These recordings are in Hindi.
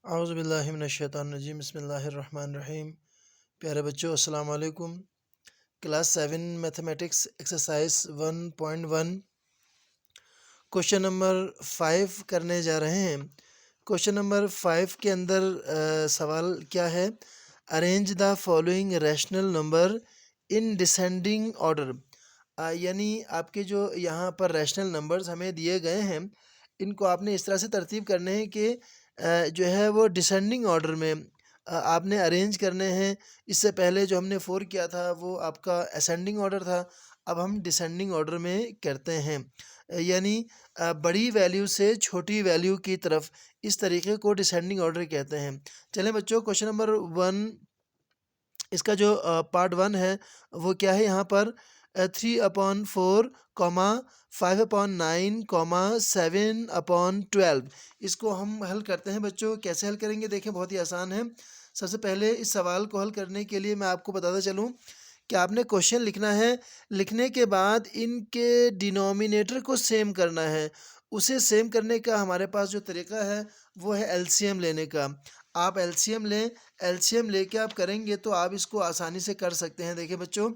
औज़ुबिल्लाहि मिनश्शैतानिर्रजीम बिस्मिल्लाहिर्रहमानिर्रहीम। प्यारे बच्चों अस्सलाम वालेकुम। Class 7 mathematics exercise 1.1 question number 5 करने जा रहे हैं। क्वेश्चन नंबर 5 के अंदर सवाल क्या है, arrange the following rational number in descending order. यानी आपके जो यहाँ पर रैशनल नंबर्स हमें दिए गए हैं, इनको आपने इस तरह से तरतीब करने हैं कि जो है वो डिसेंडिंग ऑर्डर में आपने अरेंज करने हैं। इससे पहले जो हमने 4 किया था वो आपका असेंडिंग ऑर्डर था, अब हम डिसेंडिंग ऑर्डर में करते हैं। यानी बड़ी वैल्यू से छोटी वैल्यू की तरफ, इस तरीके को डिसेंडिंग ऑर्डर कहते हैं। चलें बच्चों, क्वेश्चन नंबर 1 इसका जो पार्ट 1 है वो क्या है, यहाँ पर 3/4 कॉमा 5/9 कॉमा 7/12। इसको हम हल करते हैं बच्चों। कैसे हल करेंगे देखें, बहुत ही आसान है। सबसे पहले इस सवाल को हल करने के लिए मैं आपको बताता चलूँ कि आपने क्वेश्चन लिखना है, लिखने के बाद इनके डिनोमिनेटर को सेम करना है। उसे सेम करने का हमारे पास जो तरीका है वो है एलसीएम लेने का। आप एलसीएम लें, एलसीएम लेके आप करेंगे तो आप इसको आसानी से कर सकते हैं। देखिए बच्चों,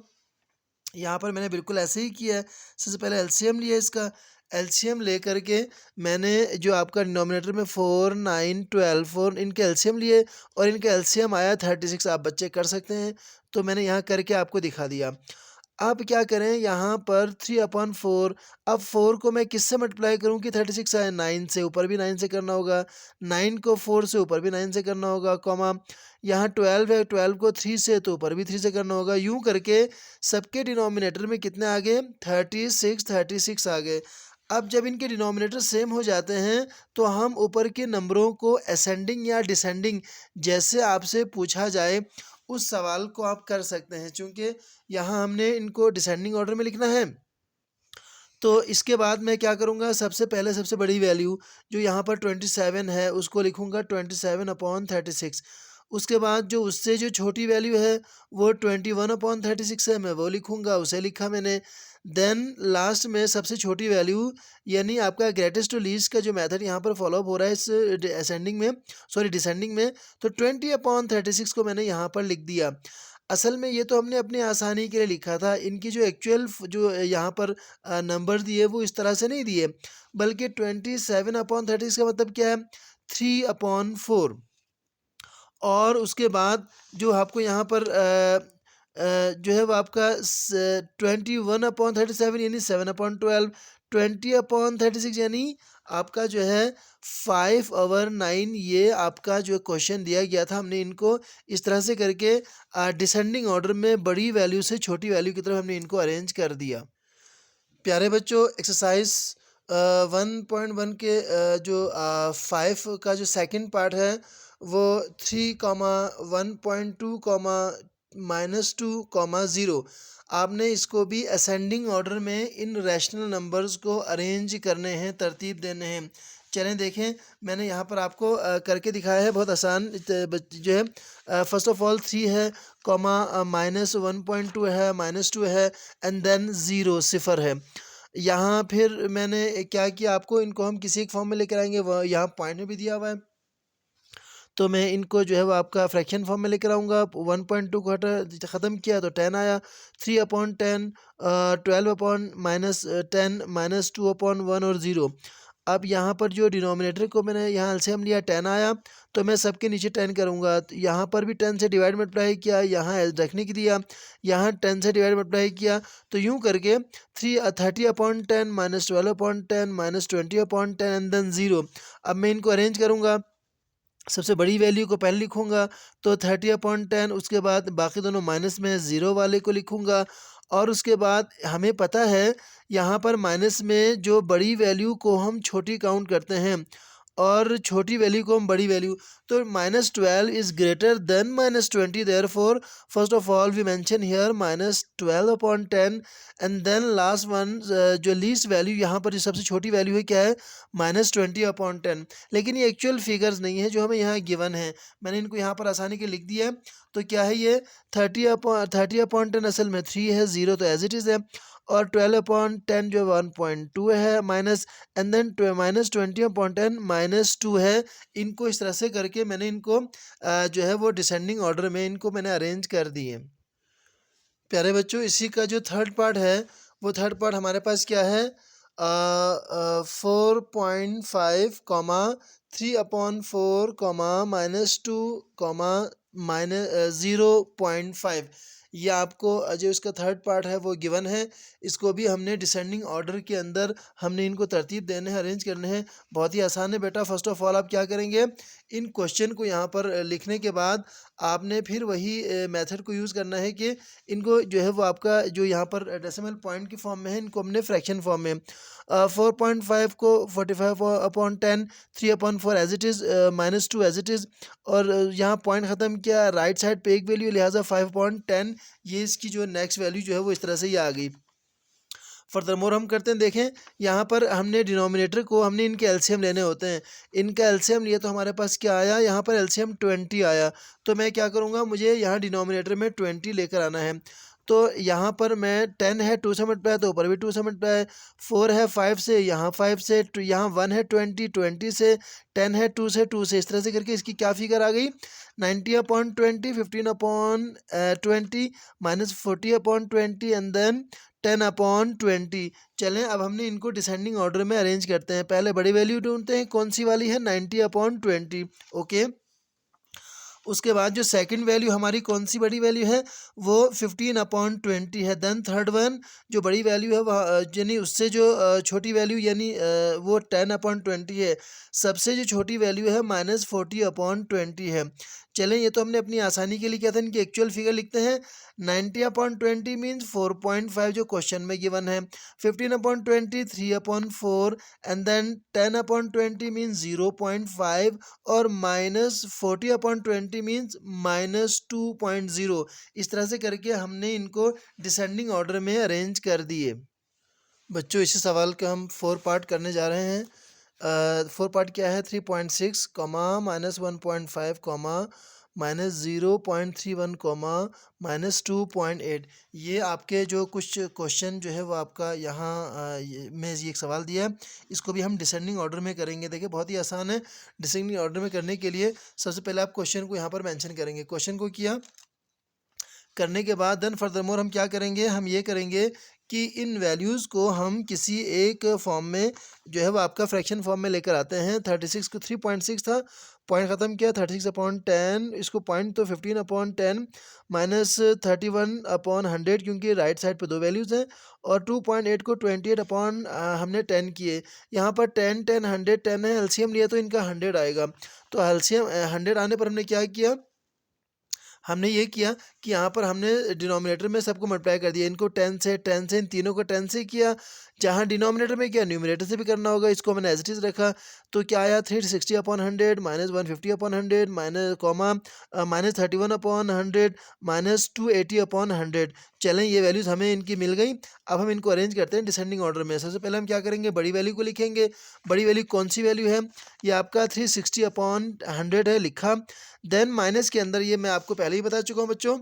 यहाँ पर मैंने बिल्कुल ऐसे ही किया है। सबसे पहले एलसीएम लिया इसका, एलसीएम लेकर के मैंने जो आपका डिनोमिनेटर में 4, 9, 12 4 इनके एलसीएम लिए और इनका एलसीएम आया 36। आप बच्चे कर सकते हैं, तो मैंने यहाँ करके आपको दिखा दिया। अब क्या करें, यहाँ पर 3/4, अब 4 को मैं किससे मल्टीप्लाई करूँ कि 36 आए, 9 से। ऊपर भी 9 से करना होगा, 9 को 4 से ऊपर भी 9 से करना होगा, कॉमा यहाँ 12 है, 12 को 3 से तो ऊपर भी 3 से करना होगा। यूँ करके सबके डिनोमिनेटर में कितने आ गए, 36 आ गए। अब जब इनके डिनोमिनेटर सेम हो जाते हैं तो हम ऊपर के नंबरों को असेंडिंग या डिसेंडिंग जैसे आपसे पूछा जाए उस सवाल को आप कर सकते हैं। चूँकि यहाँ हमने इनको डिसेंडिंग ऑर्डर में लिखना है, तो इसके बाद मैं क्या करूँगा, सबसे पहले सबसे बड़ी वैल्यू जो यहाँ पर 27 है उसको लिखूँगा 27/36। उसके बाद जो उससे जो छोटी वैल्यू है वो 21/36 है, मैं वो लिखूँगा, उसे लिखा मैंने। देन लास्ट में सबसे छोटी वैल्यू, यानी आपका ग्रेटेस्ट टू लीस्ट का जो मेथड यहाँ पर फॉलो अप हो रहा है इस असेंडिंग में, सॉरी डिसेंडिंग में, तो 20/36 को मैंने यहाँ पर लिख दिया। असल में ये तो हमने अपनी आसानी के लिए लिखा था, इनकी जो एक्चुअल जो यहाँ पर नंबर दिए वो इस तरह से नहीं दिए, बल्कि 27/36 का मतलब क्या है, 3/4। और उसके बाद जो आपको यहाँ पर जो है वो आपका 21/37 यानी 7/12, 20/36 यानी आपका जो है 5/9। ये आपका जो क्वेश्चन दिया गया था, हमने इनको इस तरह से करके डिसेंडिंग ऑर्डर में बड़ी वैल्यू से छोटी वैल्यू की तरफ हमने इनको अरेंज कर दिया। प्यारे बच्चों, एक्सरसाइज 1.1 के जो 5 का जो सेकंड पार्ट है वो 3,1.2, -2, 0 आपने इसको भी असेंडिंग ऑर्डर में इन रैशनल नंबर्स को अरेंज करने हैं, तरतीब देने हैं। चलें देखें, मैंने यहाँ पर आपको करके दिखाया है, बहुत आसान जो है। फर्स्ट ऑफ ऑल 3 है, कॉमा -1.2 है, -2 है, एंड देन 0 0 है। यहाँ फिर मैंने क्या किया, आपको इनको हम किसी एक फॉर्म में लेकर आएंगे, वह यहाँ पॉइंट में भी दिया हुआ है, तो मैं इनको जो है वो आपका फ्रैक्शन फॉर्म में लेकर आऊँगा। 1.2 को हटा ख़त्म किया तो 10 आया, 3/10, 12/-10, -2/1 और 0। अब यहाँ पर जो डिनोमिनेटर को मैंने यहाँ एलसीएम लिया, 10 आया, तो मैं सबके नीचे 10 करूँगा। तो यहाँ पर भी 10 से डिवाइड मल्टीप्लाई किया, यहाँ रखने की दिया, यहाँ 10 से डिवाइड मल्टीप्लाई किया, तो यूँ करके 30/10, -12/10, -20/10 एंड देन 0। अब मैं इनको अरेंज करूँगा, सबसे बड़ी वैल्यू को पहले लिखूँगा तो 30/10, उसके बाद बाकी दोनों माइनस में 0 वाले को लिखूँगा, और उसके बाद हमें पता है यहाँ पर माइनस में जो बड़ी वैल्यू को हम छोटी काउंट करते हैं और छोटी वैल्यू को हम बड़ी वैल्यू, तो -12 is greater than -20, therefore first of all we mention here -12/10 and then last one जो लीस्ट वैल्यू यहाँ पर जो सबसे छोटी वैल्यू है क्या है, -20/10। लेकिन ये एक्चुअल फिगर्स नहीं है जो हमें यहाँ गिवन है, मैंने इनको यहाँ पर आसानी के लिख दिया है। तो क्या है ये 30/10 असल में 3 है, 0 तो एज इट इज़ है, और 12/10 जो 1.2 है माइनस, एंड देन -20/10 -2 है। इनको इस तरह से करके मैंने इनको जो है वो डिसेंडिंग ऑर्डर में इनको मैंने अरेंज कर दिए। प्यारे बच्चों, इसी का जो थर्ड पार्ट है वो थर्ड पार्ट हमारे पास क्या है, 4.5 कॉमा 3/4 कॉमा -2 कॉमा -0.5। ये आपको जो इसका थर्ड पार्ट है वो गिवन है। इसको भी हमने डिसेंडिंग ऑर्डर के अंदर हमने इनको तरतीब देने हैं, अरेंज करने हैं। बहुत ही आसान है बेटा। फर्स्ट ऑफ ऑल आप क्या करेंगे, इन क्वेश्चन को यहाँ पर लिखने के बाद आपने फिर वही मेथड को यूज़ करना है कि इनको जो है वो आपका जो यहाँ पर डेसिमल पॉइंट की फॉर्म में है, इनको हमने फ्रैक्शन फॉर्म में 4.5 को 45/10, 3/4 as it is, -2 as it is, और यहाँ पॉइंट ख़त्म किया। राइट साइड पे एक वैल्यू, लिहाजा 5/10, ये इसकी जो नेक्स्ट वैल्यू जो है वो इस तरह से ये आ गई। फर्दरमोर हम करते हैं, देखें यहाँ पर हमने डिनोमिनेटर को हमने इनके एलसीएम लेने होते हैं। इनका एलसीएम लिए तो हमारे पास क्या आया, यहाँ पर एलसीएम 20 आया। तो मैं क्या करूँगा, मुझे यहाँ डिनोमिनेटर में 20 लेकर आना है। तो यहाँ पर मैं 10 है 2 से मल्टीप्लाई, तो ऊपर भी 2 से मल्टीप्लाई, 4 है 5 से, यहाँ 5 से, यहाँ 1 है 20 से, 10 है 2 से, 2 से, इस तरह से करके इसकी क्या फिगर आ गई, 90/20, 15/20 -40/20 एंड देन 10/20। चलें अब हमने इनको डिसेंडिंग ऑर्डर में अरेंज करते हैं। पहले बड़ी वैल्यू ढूंढते हैं, कौन सी वाली है, 90/20। ओके, उसके बाद जो सेकंड वैल्यू हमारी कौन सी बड़ी वैल्यू है, वो 15/20 है। देन थर्ड वन जो बड़ी वैल्यू है वह यानी उससे जो छोटी वैल्यू यानी वो 10/20 है। सबसे जो छोटी वैल्यू है -40/20 है। चलें ये तो हमने अपनी आसानी के लिए किया था, इनकी एक्चुअल फिगर लिखते हैं। 90/20 मीन्स 4.5 जो क्वेश्चन में गिवन है, 15/20 3/4 एंड देन 10/20 मीन्स 0.5 और -40/20 मीन्स -2.0। इस तरह से करके हमने इनको डिसेंडिंग ऑर्डर में अरेंज कर दिए। बच्चों, इसी सवाल का हम 4 पार्ट करने जा रहे हैं। 4 पार्ट क्या है, 3.6 कॉमा -1.5 कॉमा -0.31 कॉमा -2.8। ये आपके जो कुछ क्वेश्चन जो है वो आपका यहाँ में ये एक सवाल दिया है। इसको भी हम डिसेंडिंग ऑर्डर में करेंगे। देखिए बहुत ही आसान है। डिसेंडिंग ऑर्डर में करने के लिए सबसे पहले आप क्वेश्चन को यहाँ पर मेंशन करेंगे। क्वेश्चन को किया करने के बाद देन फर्दरमोर हम क्या करेंगे, हम ये करेंगे कि इन वैल्यूज़ को हम किसी एक फॉर्म में जो है वो आपका फ्रैक्शन फॉर्म में लेकर आते हैं। 36 को 3.6 था, पॉइंट ख़त्म किया, 36/10, इसको पॉइंट तो 15/10 -31/100 क्योंकि राइट साइड पे दो वैल्यूज़ हैं, और 2.8 को 28 हमने 10 किए। यहाँ पर 10 10 100 10 है, एलसीएम लिया तो इनका 100 आएगा। तो एलसीएम 100 आने पर हमने क्या किया, हमने ये किया कि यहाँ पर हमने डिनोमिनेटर में सबको मल्टीप्लाई कर दिया। इनको 10 से इन तीनों को 10 से किया। जहाँ डिनोमिनेटर में किया न्यूमरेटर से भी करना होगा। इसको मैंने एज इट इज़ रखा। तो क्या आया, 360/100 -150/100 माइनस कॉमा -31/100 -280/100। चलें ये वैल्यूज़ हमें इनकी मिल गई। अब हम इनको अरेंज करते हैं डिसेंडिंग ऑर्डर में। सबसे पहले हम क्या करेंगे, बड़ी वैल्यू को लिखेंगे। बड़ी वैल्यू कौन सी वैल्यू है, ये आपका 360/100 है, लिखा। देन माइनस के अंदर, ये मैं आपको पहले ही बता चुका हूँ बच्चों,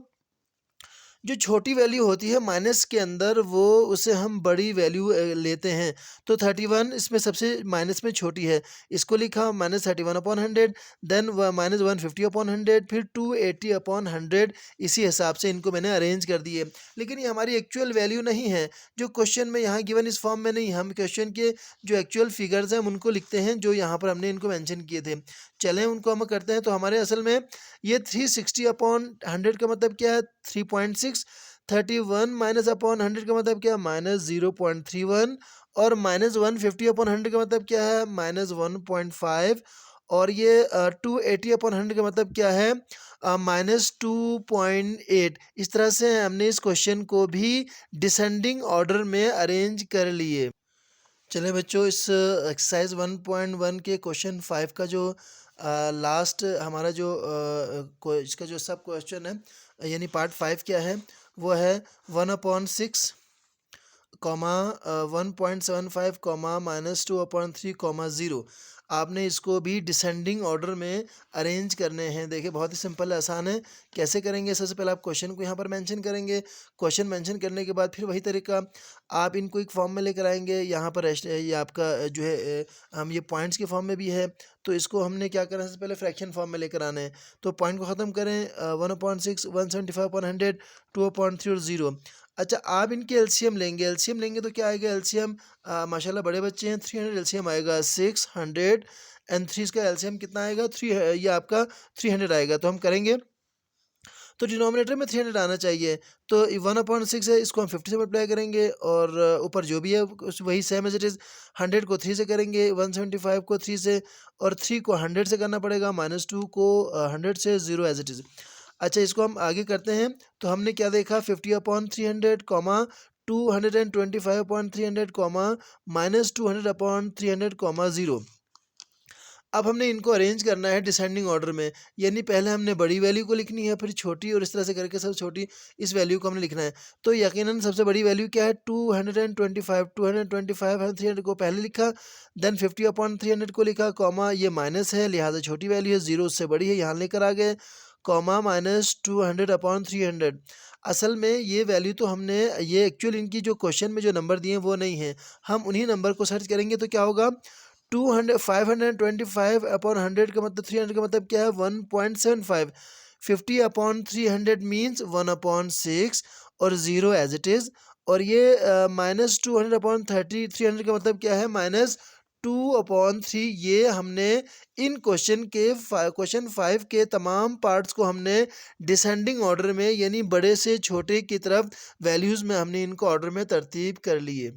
जो छोटी वैल्यू होती है माइनस के अंदर वो उसे हम बड़ी वैल्यू लेते हैं। तो 31 इसमें सबसे माइनस में छोटी है, इसको लिखा -31/100। देन -150/100, फिर 280/100। इसी हिसाब से इनको मैंने अरेंज कर दिए। लेकिन ये हमारी एक्चुअल वैल्यू नहीं है, जो क्वेश्चन में यहाँ गिवन इस फॉर्म में नहीं। हम क्वेश्चन के जो एक्चुअल फिगर्स हैं हम उनको लिखते हैं, जो यहाँ पर हमने इनको मैंशन किए थे। चलें उनको हम करते हैं। तो हमारे असल में ये 360/100 का मतलब क्या है, 3.6। 31 -/100 का मतलब क्या है, -0.31। और -150/100 का मतलब क्या है, -1.5। और ये 280/100 का मतलब क्या है, -2.8। इस तरह से हमने इस क्वेश्चन को भी डिसेंडिंग ऑर्डर में अरेंज कर लिए। चलिए बच्चों, इस एक्सरसाइज 1.1 के क्वेश्चन 5 का जो लास्ट हमारा जो इसका जो सब क्वेश्चन है यानी पार्ट 5 क्या है, वो है 1/6 कॉमा 1.75 कॉमा -2/3 कॉमा 0। आपने इसको भी डिसेंडिंग ऑर्डर में अरेंज करने हैं। देखिए बहुत ही सिंपल है, आसान है। कैसे करेंगे? सबसे पहले आप क्वेश्चन को यहाँ पर मेंशन करेंगे। क्वेश्चन मेंशन करने के बाद फिर वही तरीका, आप इनको एक फॉर्म में लेकर आएंगे। यहाँ पर ये आपका जो है हम ये पॉइंट्स के फॉर्म में भी है, तो इसको हमने क्या करना है, सबसे पहले फ्रैक्शन फॉर्म में लेकर आना है। तो पॉइंट को ख़त्म करें, 1/6, 175/100, 2/3 और 0। अच्छा, आप इनके एलसीएम लेंगे। एलसीएम लेंगे तो क्या आएगा? एलसीएम माशाल्लाह बड़े बच्चे हैं, 300 एलसीएम आएगा। 600 एंड 3 इसका एलसीएम कितना आएगा? 3, ये आपका 300 आएगा। तो हम करेंगे, तो डिनोमिनेटर में 300 आना चाहिए। तो 1/6 है, इसको हम 50 से मल्टीप्लाई करेंगे और ऊपर जो भी है वही सेम एज इट इज़। 100 को 3 से करेंगे, 175 को 3 से, और 3 को 100 से करना पड़ेगा, -2 को 100 से, 0 एज इट इज़। अच्छा, इसको हम आगे करते हैं। तो हमने क्या देखा? 50/300 कॉमा 225/300 कॉमा -200/300 कॉमा 0। अब हमने इनको अरेंज करना है डिसेंडिंग ऑर्डर में, यानी पहले हमने बड़ी वैल्यू को लिखनी है, फिर छोटी, और इस तरह से करके सब छोटी इस वैल्यू को हमने लिखना है। तो यकीनन सबसे बड़ी वैल्यू क्या है? 225 है, 300 को पहले लिखा, देन 50/300 को लिखा, कॉमा ये माइनस है लिहाजा छोटी वैल्यू है, 0 उससे बड़ी है, यहाँ लेकर आ गए, कॉमा -200/300। असल में ये वैल्यू तो हमने, ये एक्चुअल इनकी जो क्वेश्चन में जो नंबर दिए हैं वो नहीं है, हम उन्हीं नंबर को सर्च करेंगे। तो क्या होगा? 525/100 का मतलब 300 का मतलब क्या है? 1.75। 50/300 मीन्स 1/6 और 0 एज इट इज़। और ये -200/30, 300 का मतलब क्या है? -2/3। ये हमने इन क्वेश्चन 5 के तमाम पार्ट्स को हमने डिसेंडिंग ऑर्डर में, यानी बड़े से छोटे की तरफ वैल्यूज़ में हमने इनको ऑर्डर में तरतीब कर लिए।